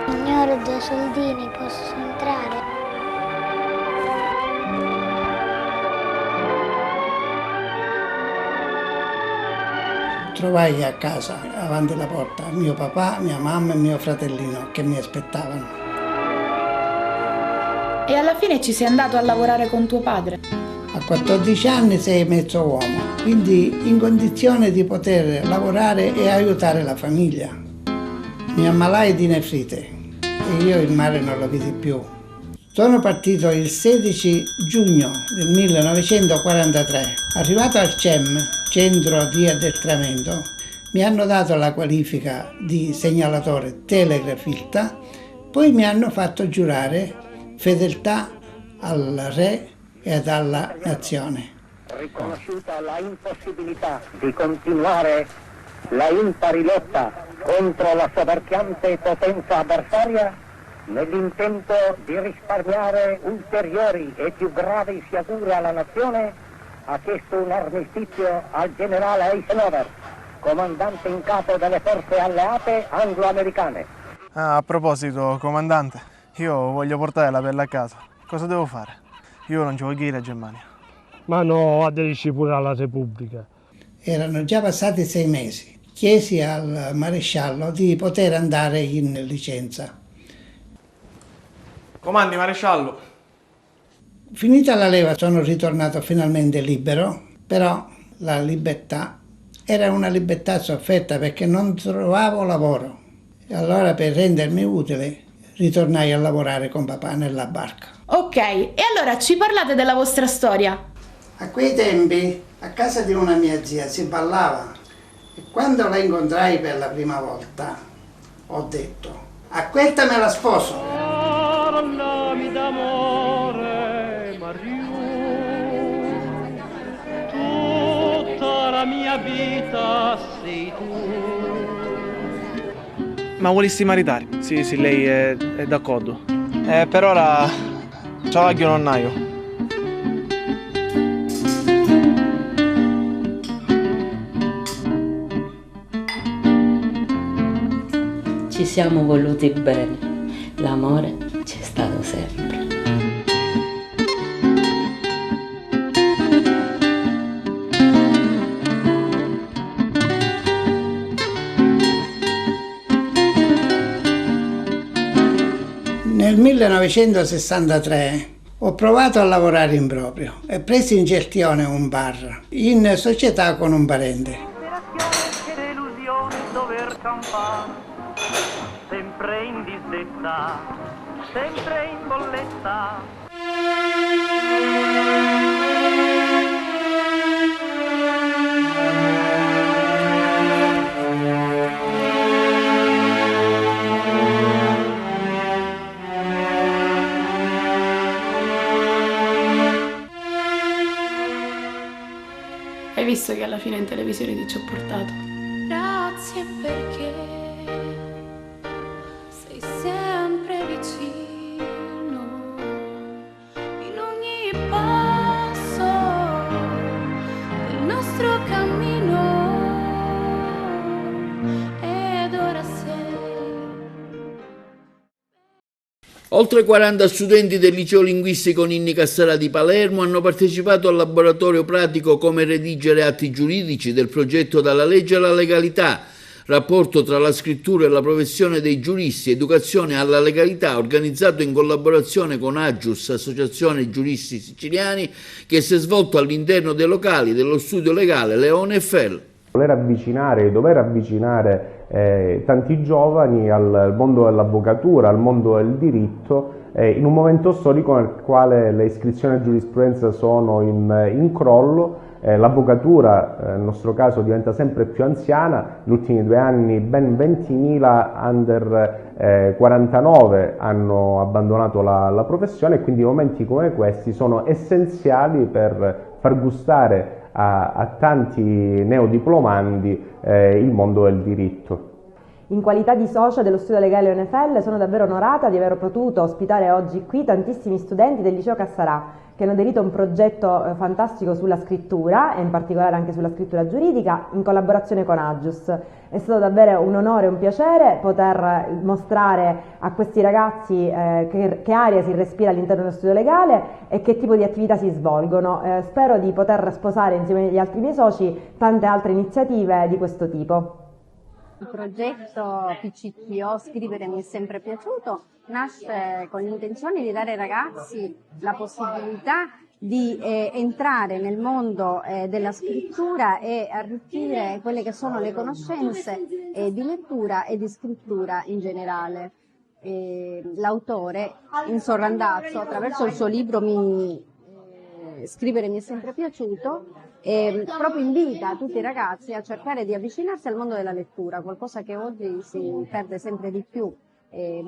Signore, 2 soldini, posso entrare? Trovai a casa, avanti alla porta, mio papà, mia mamma e mio fratellino che mi aspettavano. E alla fine ci sei andato a lavorare con tuo padre? A 14 anni sei mezzo uomo, quindi in condizione di poter lavorare e aiutare la famiglia. Mi ammalai di nefrite e io il mare non lo vidi più. Sono partito il 16 giugno del 1943. Arrivato al CEM, centro di addestramento, mi hanno dato la qualifica di segnalatore telegrafista, poi mi hanno fatto giurare fedeltà al re e alla nazione. Riconosciuta la impossibilità di continuare la impari lotta contro la soverchiante potenza avversaria, nell'intento di risparmiare ulteriori e più gravi sciagure alla nazione, ha chiesto un armistizio al generale Eisenhower, comandante in capo delle forze alleate anglo-americane. A proposito, comandante, io voglio portare la pelle a casa. Cosa devo fare? Io non ci voglio dire a Germania. Ma no, aderisci pure alla Repubblica. Erano già passati 6 mesi. Chiesi al maresciallo di poter andare in licenza. Comandi, maresciallo. Finita la leva sono ritornato finalmente libero, però la libertà era una libertà sofferta perché non trovavo lavoro. E allora per rendermi utile ritornai a lavorare con papà nella barca. Ok, e allora ci parlate della vostra storia? A quei tempi a casa di una mia zia si ballava e quando la incontrai per la prima volta ho detto: a questa me la sposo. Parlami d'amore, Mariù, tutta la mia vita sei tu. Ma volessi maritare? Sì, lei è d'accordo. Per ora ciao nonnaio. ci siamo voluti bene. L'amore c'è stato sempre. Nel 1963 ho provato a lavorare in proprio e presi in gestione un bar in società con un parente. Sempre in disdetta, sempre in bolletta. Hai visto che alla fine in televisione ti ci ho portato? Grazie perché sei sempre vicino in ogni passo del nostro cammino ed ora sei. Oltre 40 studenti del liceo linguistico Ninni Cassara di Palermo hanno partecipato al laboratorio pratico Come redigere atti giuridici del progetto Dalla legge alla legalità, rapporto tra la scrittura e la professione dei giuristi, educazione alla legalità, organizzato in collaborazione con Agius, Associazione Giuristi Siciliani, che si è svolto all'interno dei locali dello studio legale Leone Fel. Dover avvicinare tanti giovani al mondo dell'avvocatura, al mondo del diritto, in un momento storico nel quale le iscrizioni a giurisprudenza sono in crollo. L'avvocatura, nel nostro caso, diventa sempre più anziana. Negli ultimi 2 anni ben 20.000 under 49 hanno abbandonato la professione, e quindi momenti come questi sono essenziali per far gustare a tanti neodiplomandi il mondo del diritto. In qualità di socia dello studio legale UNFL sono davvero onorata di aver potuto ospitare oggi qui tantissimi studenti del liceo Cassarà che hanno aderito a un progetto fantastico sulla scrittura e in particolare anche sulla scrittura giuridica in collaborazione con Agius. È stato davvero un onore e un piacere poter mostrare a questi ragazzi che aria si respira all'interno dello studio legale e che tipo di attività si svolgono. Spero di poter sposare insieme agli altri miei soci tante altre iniziative di questo tipo. Il progetto PCTO Scrivere mi è sempre piaciuto, nasce con l'intenzione di dare ai ragazzi la possibilità di entrare nel mondo della scrittura e arricchire quelle che sono le conoscenze di lettura e di scrittura in generale. L'autore, Enzo Randazzo, attraverso il suo libro Scrivere mi è sempre piaciuto, proprio invita tutti i ragazzi a cercare di avvicinarsi al mondo della lettura, qualcosa che oggi si perde sempre di più,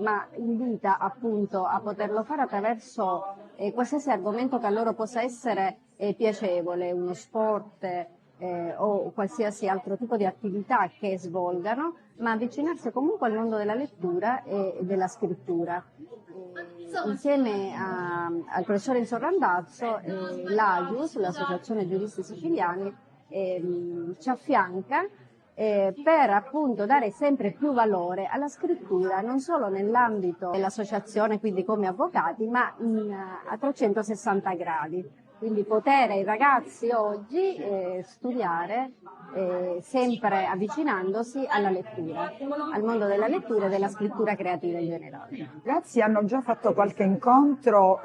ma invita appunto a poterlo fare attraverso qualsiasi argomento che a loro possa essere piacevole, uno sport o qualsiasi altro tipo di attività che svolgano, ma avvicinarsi comunque al mondo della lettura e della scrittura. Insieme al professore Enzo Randazzo, l'Agius, l'Associazione Giuristi Siciliani, ci affianca per appunto dare sempre più valore alla scrittura, non solo nell'ambito dell'associazione, quindi come avvocati, ma a 360 gradi. Quindi poter ai ragazzi oggi studiare sempre avvicinandosi alla lettura, al mondo della lettura e della scrittura creativa in generale. I ragazzi hanno già fatto qualche incontro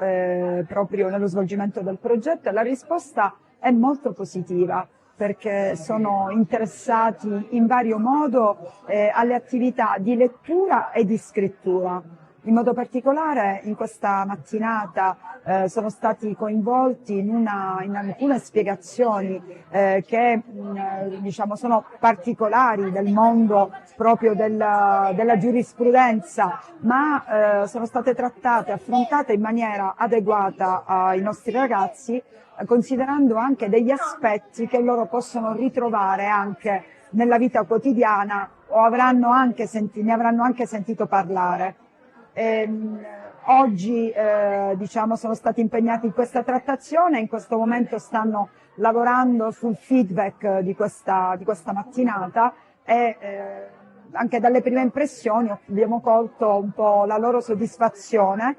proprio nello svolgimento del progetto e la risposta è molto positiva, perché sono interessati in vario modo alle attività di lettura e di scrittura. In modo particolare in questa mattinata sono stati coinvolti in alcune spiegazioni che diciamo sono particolari del mondo proprio della giurisprudenza, ma sono state trattate, affrontate in maniera adeguata ai nostri ragazzi, considerando anche degli aspetti che loro possono ritrovare anche nella vita quotidiana o ne avranno anche sentito parlare. Oggi diciamo sono stati impegnati in questa trattazione, in questo momento stanno lavorando sul feedback di questa mattinata e anche dalle prime impressioni abbiamo colto un po' la loro soddisfazione,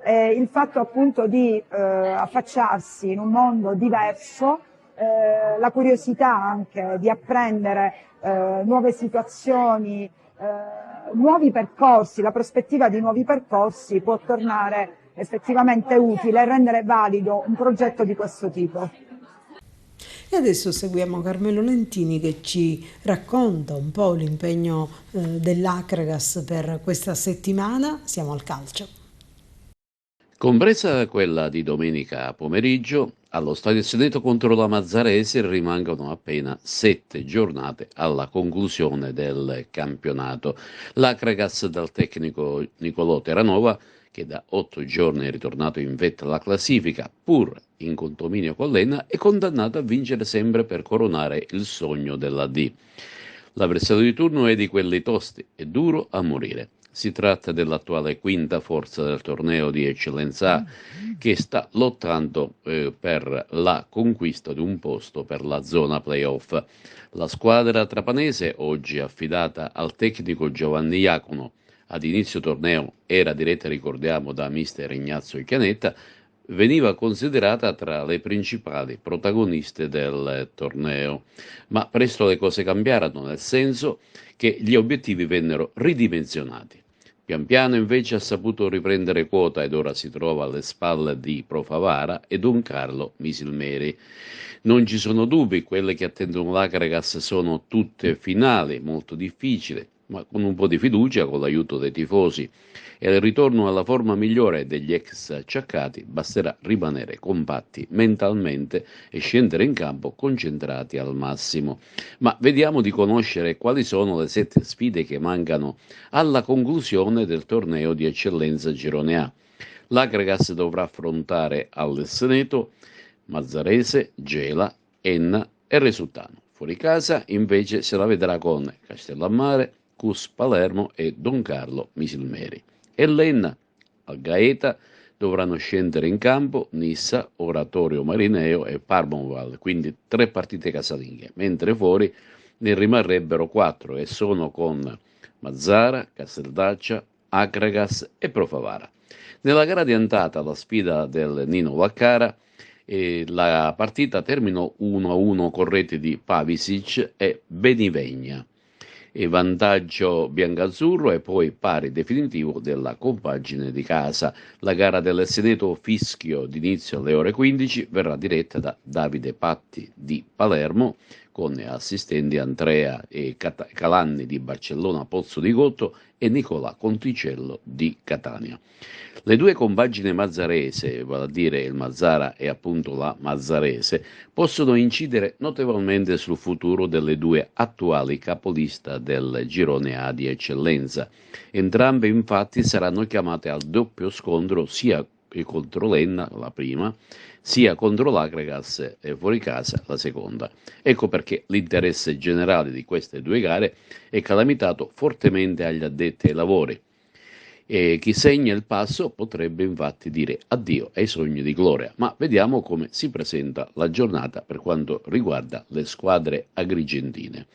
il fatto appunto di affacciarsi in un mondo diverso, la curiosità anche di apprendere nuove situazioni, nuovi percorsi, la prospettiva di nuovi percorsi può tornare effettivamente utile e rendere valido un progetto di questo tipo. E adesso seguiamo Carmelo Lentini che ci racconta un po' l'impegno dell'Acragas per questa settimana. Siamo al calcio. Compresa quella di domenica pomeriggio, allo Stadio Seneto contro la Mazzarese rimangono appena 7 giornate alla conclusione del campionato. L'Acragas dal tecnico Nicolò Terranova, che da 8 giorni è ritornato in vetta alla classifica, pur in condominio con l'Enna, è condannato a vincere sempre per coronare il sogno della D. L'avversario di turno è di quelli tosti e duro a morire. Si tratta dell'attuale quinta forza del torneo di Eccellenza A, che sta lottando per la conquista di un posto per la zona playoff. La squadra trapanese, oggi affidata al tecnico Giovanni Iacono, ad inizio torneo era diretta, ricordiamo, da mister Ignazio Chianetta, veniva considerata tra le principali protagoniste del torneo, ma presto le cose cambiarono, nel senso che gli obiettivi vennero ridimensionati. Pian piano invece ha saputo riprendere quota ed ora si trova alle spalle di Pro Favara e Don Carlo Misilmeri. Non ci sono dubbi, quelle che attendono l'Acragas sono tutte finali, molto difficili, ma con un po' di fiducia, con l'aiuto dei tifosi e il ritorno alla forma migliore degli ex acciaccati, basterà rimanere compatti mentalmente e scendere in campo concentrati al massimo. Ma vediamo di conoscere quali sono le 7 sfide che mancano alla conclusione del torneo di Eccellenza Girone A. L'Acragas dovrà affrontare al Seneto Mazzarese, Gela, Enna e Resultano. Fuori casa invece se la vedrà con Castellammare, Cus Palermo e Don Carlo Misilmeri. E l'Enna, al Gaeta, dovranno scendere in campo Nissa, Oratorio Marineo e Parmonval, quindi 3 partite casalinghe, mentre fuori ne rimarrebbero 4 e sono con Mazzara, Casteldaccia, Acragas e Pro Favara. Nella gara di andata, la sfida del Nino Vaccara, la partita terminò 1-1 con reti di Pavisic e Benivegna. E vantaggio biancazzurro e poi pari definitivo della compagine di casa. La gara del Seneto Fischio d'inizio alle ore 15 verrà diretta da Davide Patti di Palermo con assistenti Andrea e Calanni di Barcellona Pozzo di Gotto e Nicola Conticello di Catania. Le 2 compagini mazzarese, vale a dire il Mazzara e appunto la Mazzarese, possono incidere notevolmente sul futuro delle 2 attuali capolista del girone A di Eccellenza. Entrambe infatti saranno chiamate al doppio scontro sia contro l'Enna, la prima, sia contro l'Acragas e fuori casa, la seconda. Ecco perché l'interesse generale di queste 2 gare è calamitato fortemente agli addetti ai lavori. E chi segna il passo potrebbe infatti dire addio ai sogni di gloria, ma vediamo come si presenta la giornata per quanto riguarda le squadre agrigentine.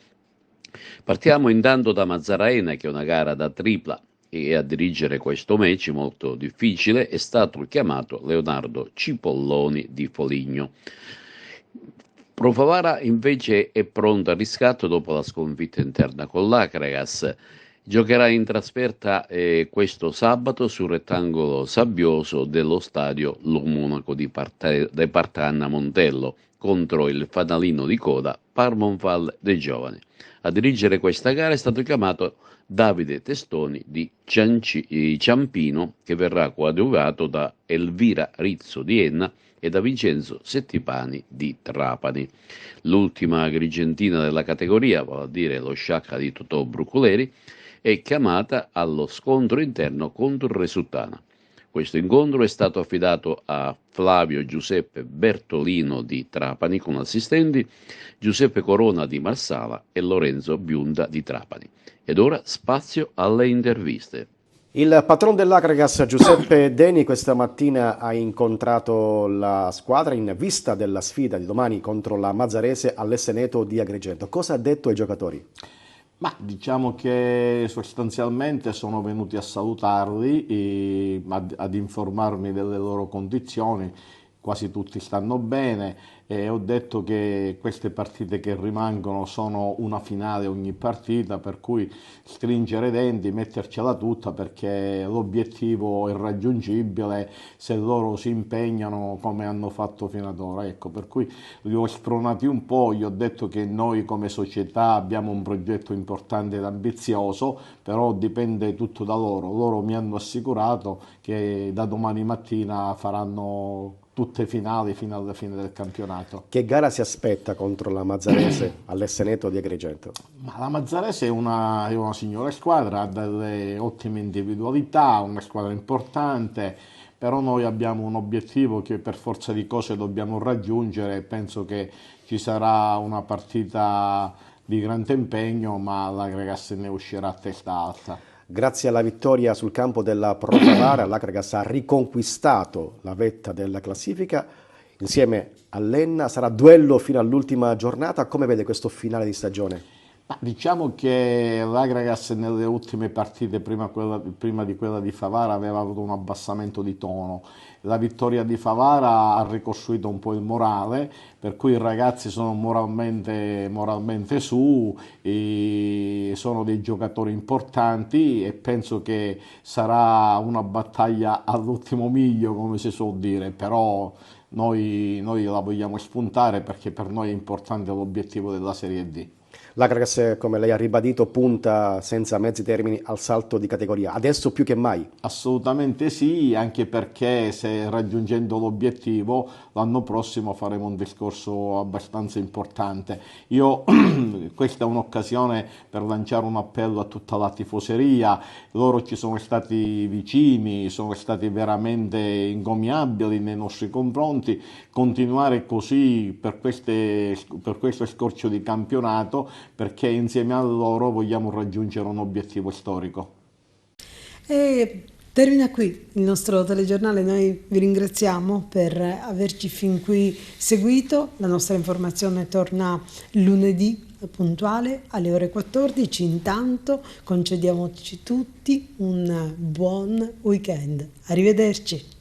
Partiamo intanto da Mazzara-Enna, che è una gara da tripla, e a dirigere questo match molto difficile è stato il chiamato Leonardo Cipolloni di Foligno. Pro Favara invece è pronto al riscatto dopo la sconfitta interna con l'Acragas. Giocherà in trasferta questo sabato sul rettangolo sabbioso dello stadio Lo Monaco di Partanna Montello contro il fanalino di coda Parmonval dei Giovani. A dirigere questa gara è stato chiamato Davide Testoni di Ciampino, che verrà coadiuvato da Elvira Rizzo di Enna e da Vincenzo Settipani di Trapani. L'ultima agrigentina della categoria, vale a dire lo sciacca di Totò Brucoleri, è chiamata allo scontro interno contro il Resultana. Questo incontro è stato affidato a Flavio Giuseppe Bertolino di Trapani con assistenti Giuseppe Corona di Marsala e Lorenzo Biunda di Trapani. Ed ora spazio alle interviste. Il patron dell'Acragas Giuseppe Deni questa mattina ha incontrato la squadra in vista della sfida di domani contro la Mazzarese all'Esseneto di Agrigento. Cosa ha detto ai giocatori? Ma diciamo che sostanzialmente sono venuti a salutarli, ad informarmi delle loro condizioni, quasi tutti stanno bene, e ho detto che queste partite che rimangono sono una finale ogni partita, per cui stringere i denti, mettercela tutta, perché l'obiettivo è raggiungibile se loro si impegnano come hanno fatto fino ad ora. Ecco, per cui li ho spronati un po', gli ho detto che noi come società abbiamo un progetto importante ed ambizioso, però dipende tutto da loro. Loro mi hanno assicurato che da domani mattina faranno tutte finali fino alla fine del campionato. Che gara si aspetta contro la Mazzarese all'Esseneto di Agrigento? Ma la Mazzarese è una signora squadra, ha delle ottime individualità, una squadra importante, però noi abbiamo un obiettivo che per forza di cose dobbiamo raggiungere, e penso che ci sarà una partita di grande impegno, ma l'Akragas ne uscirà a testa alta. Grazie alla vittoria sul campo della Pro Favara, l'Akragas ha riconquistato la vetta della classifica. Insieme all'Enna sarà duello fino all'ultima giornata. Come vede questo finale di stagione? Ma diciamo che l'Akragas nelle ultime partite, prima di quella di Favara, aveva avuto un abbassamento di tono. La vittoria di Favara ha ricostruito un po' il morale, per cui i ragazzi sono moralmente su, e sono dei giocatori importanti, e penso che sarà una battaglia all'ultimo miglio, come si suol dire, però noi la vogliamo spuntare, perché per noi è importante l'obiettivo della Serie D. L'Akragas, come lei ha ribadito, punta senza mezzi termini al salto di categoria, adesso più che mai. Assolutamente sì, anche perché se raggiungendo l'obiettivo l'anno prossimo faremo un discorso abbastanza importante. Questa è un'occasione per lanciare un appello a tutta la tifoseria. Loro ci sono stati vicini, sono stati veramente ingomiabili nei nostri confronti. Continuare così per questo scorcio di campionato, perché insieme a loro vogliamo raggiungere un obiettivo storico. E termina qui il nostro telegiornale. Noi vi ringraziamo per averci fin qui seguito. La nostra informazione torna lunedì puntuale alle ore 14. Intanto concediamoci tutti un buon weekend. Arrivederci.